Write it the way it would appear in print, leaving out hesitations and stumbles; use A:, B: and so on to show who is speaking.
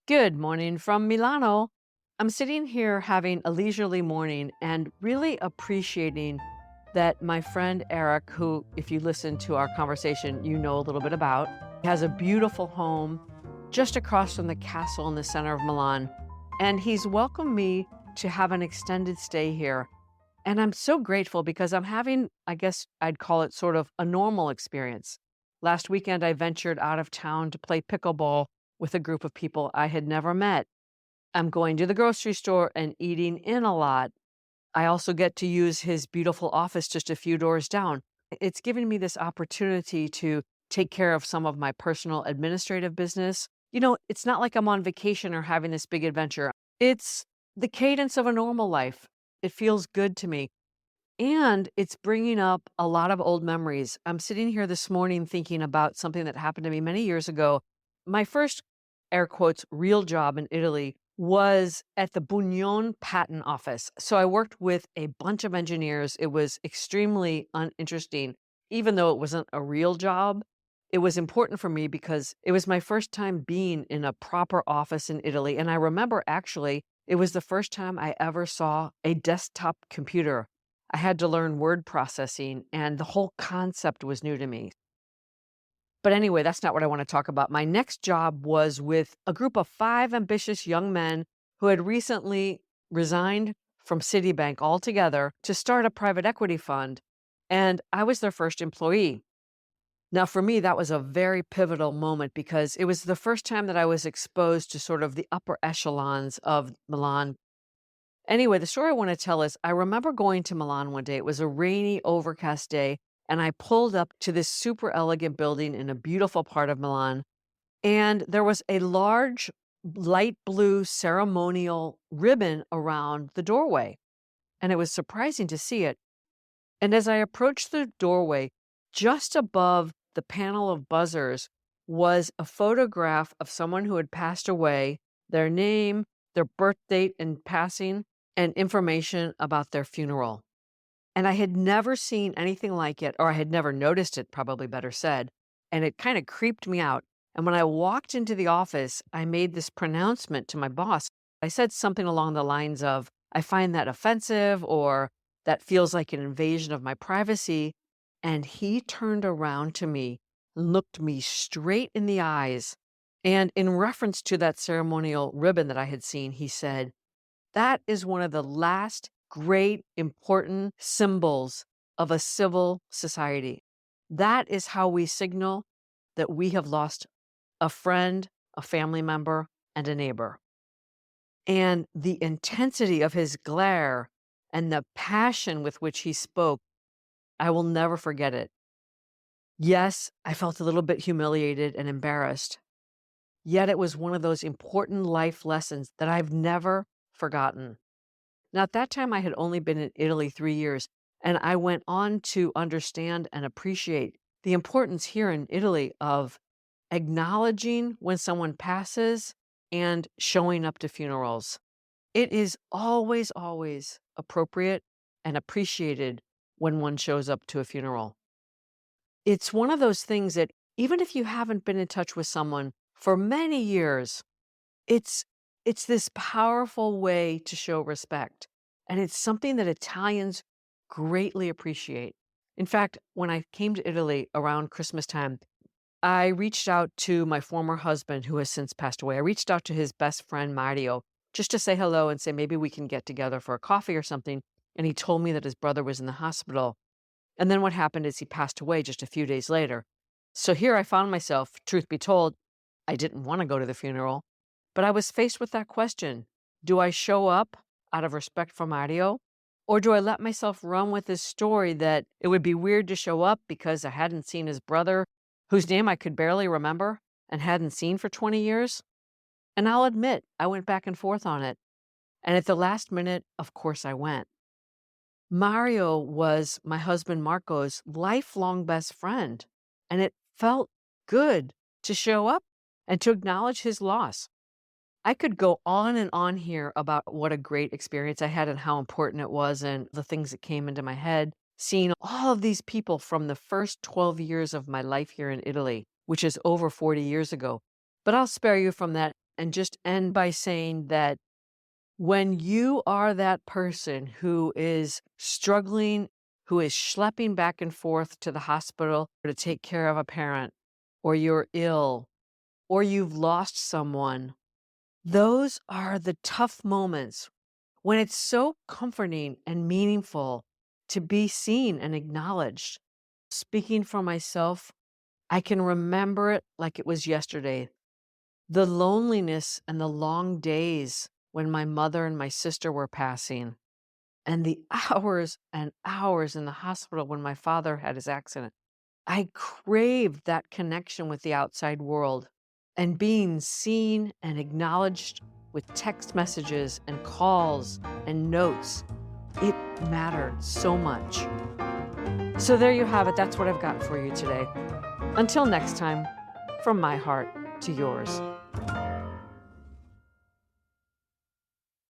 A: Good morning from Milano. I'm sitting here having a leisurely morning and really appreciating that my friend Eric, who, if you listen to our conversation, you know a little bit about, has a beautiful home just across from the castle in the center of Milan. And he's welcomed me to have an extended stay here. And I'm so grateful because I'm having, I guess I'd call it sort of a normal experience. Last weekend, I ventured out of town to play pickleball with a group of people I had never met. I'm going to the grocery store and eating in a lot. I also get to use his beautiful office just a few doors down. It's giving me this opportunity to take care of some of my personal administrative business. It's not like I'm on vacation or having this big adventure. It's the cadence of a normal life. It feels good to me. And it's bringing up a lot of old memories. I'm sitting here this morning thinking about something that happened to me many years ago. My first, air quotes, real job in Italy was at the Bunion Patent Office. So I worked with a bunch of engineers. It was extremely uninteresting. Even though it wasn't a real job, it was important for me because it was my first time being in a proper office in Italy. And I remember actually, it was the first time I ever saw a desktop computer. I had to learn word processing, and the whole concept was new to me. But anyway, that's not what I want to talk about. My next job was with a group of 5 ambitious young men who had recently resigned from Citibank altogether to start a private equity fund, and I was their first employee. Now, for me, that was a very pivotal moment because it was the first time that I was exposed to sort of the upper echelons of Milan. Anyway, the story I want to tell is I remember going to Milan one day. It was a rainy, overcast day, and I pulled up to this super elegant building in a beautiful part of Milan. And there was a large light blue ceremonial ribbon around the doorway. And it was surprising to see it. And as I approached the doorway, just above the panel of buzzers was a photograph of someone who had passed away, their name, their birth date and passing, and information about their funeral. And I had never seen anything like it, or I had never noticed it, probably better said. And it kind of creeped me out. And when I walked into the office, I made this pronouncement to my boss. I said something along the lines of, I find that offensive, or that feels like an invasion of my privacy. And he turned around to me, looked me straight in the eyes. And in reference to that ceremonial ribbon that I had seen, he said, that is one of the last great important symbols of a civil society. That is how we signal that we have lost a friend, a family member, and a neighbor. And the intensity of his glare and the passion with which he spoke, I will never forget it. Yes, I felt a little bit humiliated and embarrassed, yet it was one of those important life lessons that I've never forgotten. Now, at that time, I had only been in Italy 3 years, and I went on to understand and appreciate the importance here in Italy of acknowledging when someone passes and showing up to funerals. It is always, always appropriate and appreciated when one shows up to a funeral. It's one of those things that even if you haven't been in touch with someone for many years, it's it's this powerful way to show respect, and it's something that Italians greatly appreciate. In fact, when I came to Italy around Christmas time, I reached out to my former husband who has since passed away. I reached out to his best friend Mario just to say hello and say maybe we can get together for a coffee or something, and he told me that his brother was in the hospital. And then what happened is he passed away just a few days later. So here I found myself, truth be told, I didn't want to go to the funeral, but I was faced with that question. Do I show up out of respect for Mario? Or do I let myself run with this story that it would be weird to show up because I hadn't seen his brother, whose name I could barely remember and hadn't seen for 20 years? And I'll admit, I went back and forth on it. And at the last minute, of course, I went. Mario was my husband Marco's lifelong best friend, and it felt good to show up and to acknowledge his loss. I could go on and on here about what a great experience I had and how important it was and the things that came into my head, seeing all of these people from the first 12 years of my life here in Italy, which is over 40 years ago. But I'll spare you from that. and just end by saying that when you are that person who is struggling, who is schlepping back and forth to the hospital to take care of a parent, or you're ill, or you've lost someone, those are the tough moments when it's so comforting and meaningful to be seen and acknowledged. Speaking for myself, I can remember it like it was yesterday. The loneliness and the long days when my mother and my sister were passing, and the hours and hours in the hospital when my father had his accident. I craved that connection with the outside world and being seen and acknowledged with text messages and calls and notes. It mattered so much. So there you have it. That's what I've got for you today. Until next time, from my heart to yours.